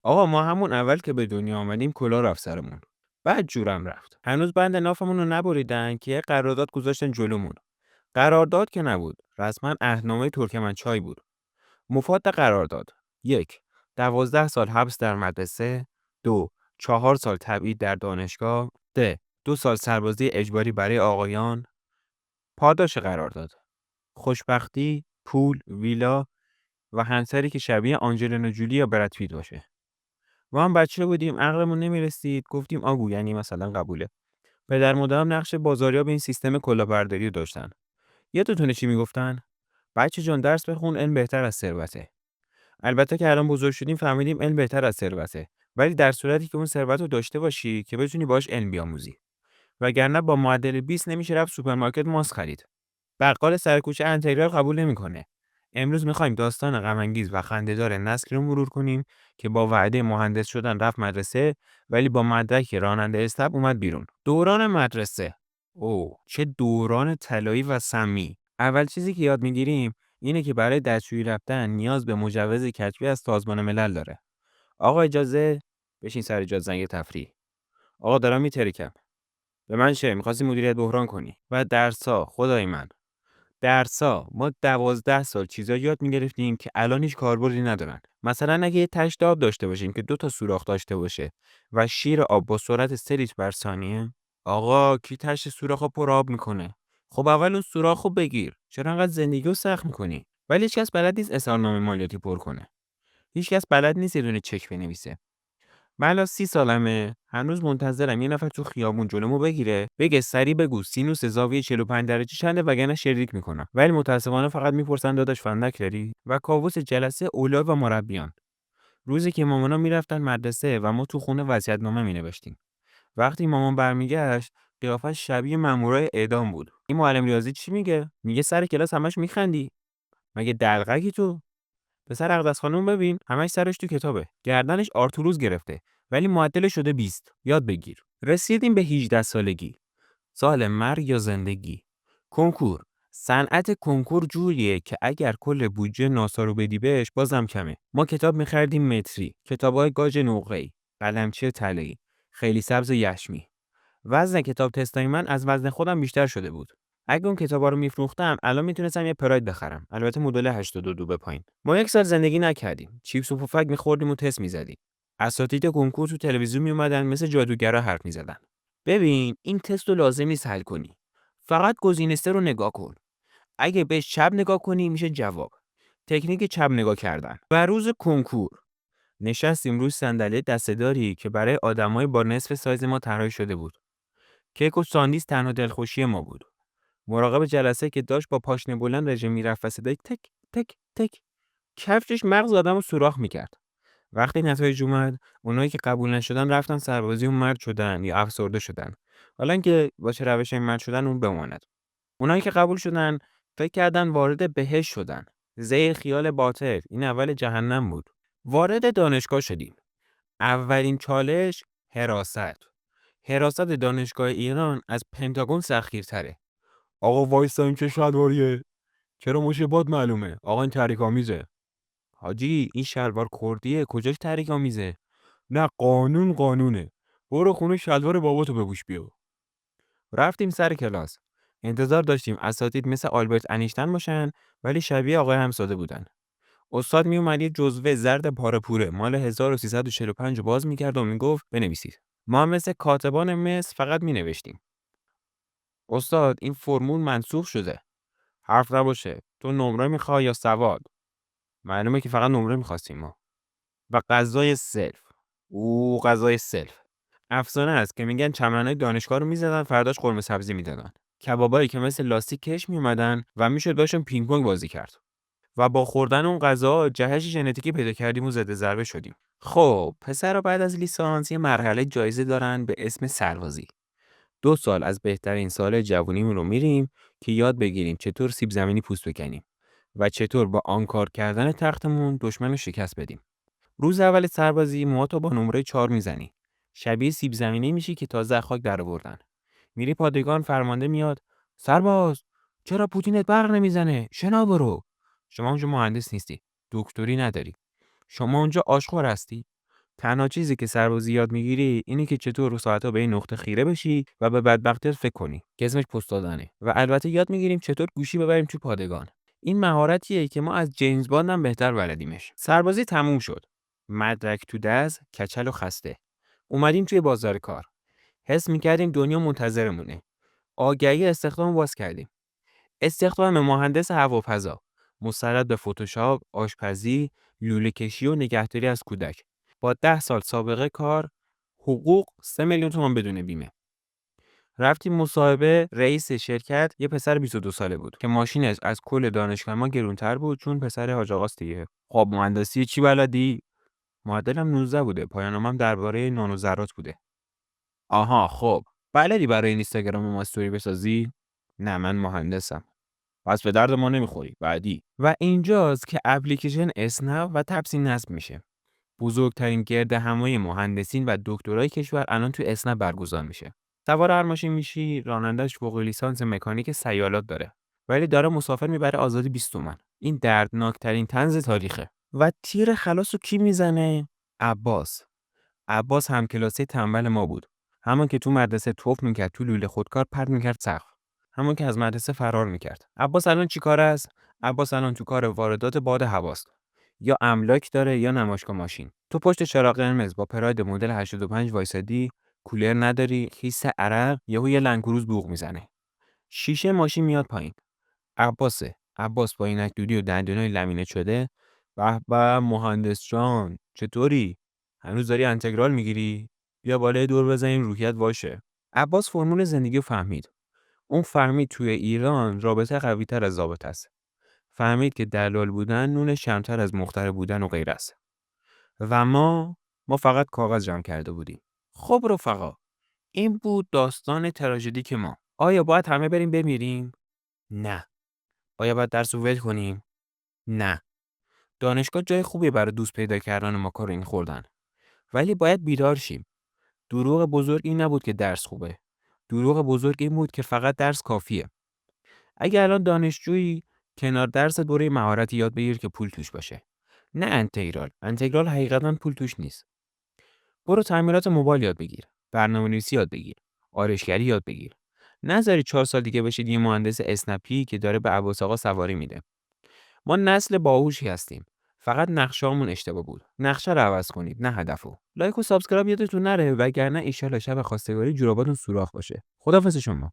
آقا ما همون اول که به دنیا آمدیم کلاه رفت سرمون. بعد جورم رفت. هنوز بند نافمون رو نبریدن که یه قرارداد گذاشتن جلومون. قرارداد که نبود. رسما عهدنامه ترکمنچای بود. مفاد قرارداد: 1. 12 سال حبس در مدرسه. 2. 4 سال تبعید در دانشگاه. 3. 2 سال سربازی اجباری برای آقایان. پاداش قرارداد: خوشبختی، پول، ویلا و همسری که شبیه آنجلینا جولی یا براد پیت باشه. ما هم بچه بودیم، عقلمون نمیرسید، گفتیم آگو یعنی مثلا قبوله. پدر مادرم نقش بازاریاب این سیستم کلاهبرداری رو داشتن. یادتونه چی میگفتن؟ بچه جان درس بخون، علم بهتر از ثروته. البته که الان بزرگ شدیم فهمیدیم علم بهتر از ثروته، ولی در صورتی که اون ثروت رو داشته باشی که بتونی باهاش علم بیاموزی. وگرنه با معدل 20 نمیشه رفت سوپرمارکت ماست خرید. بقال سر کوچه انتگرال قبول نمیکنه. امروز میخوایم داستان غم انگیز و خنده‌دار نسلی رو مرور کنیم که با وعده مهندس شدن رفت مدرسه، ولی با مدرک راننده اسطبل اومد بیرون. دوران مدرسه. چه دوران طلایی و سمی. اول چیزی که یاد میگیریم اینه که برای دستشویی رفتن نیاز به مجوز کتبی از سازمان ملل داره. آقا اجازه؟ بشین سر جات زنگ تفریح. آقا دارم میترکم. به من چه؟ می‌خواستی مدیریت بحران کنی. و درسا خدای من. درسا ما 12 سال چیزا یاد می‌گرفتیم که الان هیچ کاربردی ندارن. مثلا اگه یه تشت آب داشته باشیم که 2 تا سوراخ داشته باشه و شیر آب با سرعت 3 لیتر بر ثانیه، آقا کی تشت سوراخو پر آب میکنه؟ خب اول اون سوراخو بگیر. چرا انقدر زندگی رو سخت میکنی؟ ولی هیچکس بلد نیست اظهارنامه مالیاتی پر کنه. هیچکس بلد نیست یه دونه چک بنویسه. من الان 30 سالمه، هنوز منتظرم یه نفر تو خیابون جلومو بگیره بگه سری بگو سینوس زاویه 45 درجه چنده وگرنه شلیک میکنم. ولی متاسفانه فقط میپرسن داداش فندک داری؟ و کاووس جلسه اولاد و مربیان. روزی که مامانا میرفتن مدرسه و ما تو خونه وصیت‌نامه مینوشتیم. وقتی مامان برمیگشت قیافش شبیه مامورای اعدام بود. این معلم ریاضی چی میگه؟ میگه سر کلاس همش میخندی. مگه دلقکی تو؟ پسر اقدس خانوم ببین همش سرش تو کتابه، گردنش آرتوروز گرفته، ولی معدلش شده 20. یاد بگیر. رسیدیم به 18 سالگی. سال مرگ یا زندگی. کنکور. صنعت کنکور جوریه که اگر کل بودجه ناسا رو بدی بهش بازم کمه. ما کتاب می‌خریدیم متری، کتابای گاج نقره‌ای، قلمچی طلایی، خیلی سبز یشمی. وزن کتاب تستای من از وزن خودم بیشتر شده بود. اگه اون کتابا رو میفروختم الان میتونستم یه پراید بخرم. البته مدل 82 به پایین. ما 1 سال زندگی نکردیم. چیپس و پفک میخوردیم و تست میزدیم. اساتید کنکور تو تلویزیون میومدن مثل جادوگرا حرف میزدن. ببین این تست رو لازم نیست حل کنی. فقط گزینه 3 رو نگاه کن. اگه بهش چپ نگاه کنی میشه جواب. تکنیک چپ نگاه کردن. و روز کنکور نشستیم روی صندلی دسته‌داری که برای آدمای با نصف سایز ما طراحی شده بود. کیک و ساندیس تنها دلخوشی ما بود. مراقب جلسه که داشت با پاشنه بلند رژه میرفت و صدای تک تک تک کفشش مغز آدمو سوراخ میکرد. وقتی نتایج اومد، اونایی که قبول نشدن رفتن سربازی و مرد شدن یا افسرده شدن. حالا اینکه با چه روشی مرد شدن اون بماند. اونایی که قبول شدن فکر کردن وارد بهشت شدن. زیر خیال باطل، این اول جهنم بود. وارد دانشگاه شدیم. اولین چالش حراست. حراست دانشگاه ایران از پنتاگون سخت‌گیرتره. آقا وایسا این چه شلواریه؟ چرا مشه باد معلومه؟ آقا این تحریک آمیزه. حاجی این شلوار کردیه کجاش تحریک آمیزه؟ نه قانون قانونه. برو خونه شلوار باباتو بپوش بیا. رفتیم سر کلاس. انتظار داشتیم اساتید مثل آلبرت انیشتین باشن ولی شبیه آقای همساده بودن. استاد می اومد یه جزوه زرد پاره‌پوره مال 1345 رو باز می‌کرد و میگفت بنویسید. ما هم مثل کاتبان مصر فقط می‌نوشتیم. استاد این فرمول منسوخ شده. حرف نباشه. تو نمره میخوای یا سواد؟ معلومه که فقط نمره میخواستیم ما. و غذای سلف. غذای سلف. افسانه است که میگن چمنای دانشگاه رو میزدن فرداش قرمه سبزی میدادن. کبابایی که مثل لاستیک کش میومدن و میشد باشون پینگ پونگ بازی کرد. و با خوردن اون غذا جهش ژنتیکی پیدا کردیم و زده ضربه شدیم. خب پسرا بعد از لیسانس یه مرحله جایزه دارن به اسم سربازی. 2 سال از بهترین سال جوونیمون رو میریم که یاد بگیریم چطور سیب زمینی پوست بکنیم و چطور با آنکار کردن تختمون دشمن رو شکست بدیم. روز اول سربازی موهاتو با نمره 4 میزنی. شبیه سیب زمینی میشی که تازه از خاک درآوردن. میری پادگان فرمانده میاد: سرباز چرا پوتینت برق نمیزنه؟ شنا برو. شما اونجا مهندس نیستی. دکتری نداری. شما اونجا آشخور هستی. تنها چیزی که سربازی یاد میگیری اینه که چطور رو ساعت‌ها به این نقطه خیره بشی و به بدبختیت فکر کنی که اسمش پست دادنه. و البته یاد میگیریم چطور گوشی ببریم تو پادگان. این مهارتیه که ما از جیمز باند هم بهتر بلدیمش. سربازی تموم شد. مدرک تو دست، کچل و خسته. اومدیم توی بازار کار. حس می‌کردیم دنیا منتظرمونه. آگهی استخدام باز کردیم. استخدام مهندس هوافضا، مستند به فتوشاپ، آشپزی، لوله‌کشی و نگهداری از کودک. با 10 سال سابقه کار، حقوق 3 میلیون تومان بدون بیمه. رفتیم مصاحبه، رئیس شرکت یه پسر 22 ساله بود که ماشینش از کل دانشگاه ما گرونتر بود چون پسر حاج آقاست دیگه. خب مهندسی چی بلدی؟ معدلم 19 بوده، پایان‌نامه‌ام درباره نانو ذرات بوده. آها خب، بلدی برای اینستاگرام ما استوری بسازی؟ نه من مهندسم. پس به درد ما نمیخوری. بعدی. و اینجاست که اپلیکیشن اسنپ و تپسی نصب میشه. بزرگترین گردهمایی مهندسین و دکترای کشور الان تو اسنپ برگزار میشه. سوار هر ماشین میشی، رانندش فوق لیسانس مکانیک سیالات داره. ولی داره مسافر میبره آزادی 20 تومن. این دردناکترین طنز تاریخه. و تیر خلاصو کی میزنه؟ عباس. عباس همکلاسی تنبل ما بود. همون که تو مدرسه توپ میکرد تو لوله خودکار پرت میکرد سقف. همون که از مدرسه فرار میکرد. عباس الان چی کار است؟ عباس الان تو کار واردات باد هواست. یا املاک داره یا نمایشگاه ماشین. تو پشت چراغ قرمز با پراید مدل 85 وایسادی، کولر نداری، خیس عرق، یهو یه لنگروز بوق میزنه. شیشه ماشین میاد پایین. عباسه. عباس با عینک دودی و دندونای لمینه شده. به به مهندس جان، چطوری؟ هنوز داری انتگرال میگیری؟ بیا بالای دور بزنیم روحیت باشه. عباس فرمول زندگی رو فهمید. اون فهمید توی ایران رابطه قوی‌تر از ضابط است. فهمید که دلال بودن نونش کمتر از مخترع بودن و غیره است. و ما فقط کاغذ جمع کرده بودیم. خب رفقا، این بود داستان تراژدیک ما. آیا باید همه بریم بمیریم؟ نه. آیا باید درس رو ول کنیم؟ نه. دانشگاه جای خوبی برای دوست پیدا کردن و ماکارونی خوردن. ولی باید بیدار شیم. دروغ بزرگ این نبود که درس خوبه. دروغ بزرگ این بود که فقط درس کافیه. اگه الان دانشجویی، کنار درس دوره مهارتی یاد بگیر که پول توش باشه. نه انتگرال. انتگرال حقیقتا پول توش نیست. برو تعمیرات موبایل یاد بگیر. برنامه‌نویسی یاد بگیر. آرایشگری یاد بگیر. نذاری 4 سال دیگه بشید یه مهندس اسنپی که داره به عباس آقا سواری میده. ما نسل باهوشی هستیم. فقط نقشه‌مون اشتباه بود. نقشه رو عوض کنید، نه هدفو. لایک و سابسکرایب یادتون نره وگرنه ان شاءالله شب خواستگاری جوراباتون سوراخ باشه. خداحافظ شما.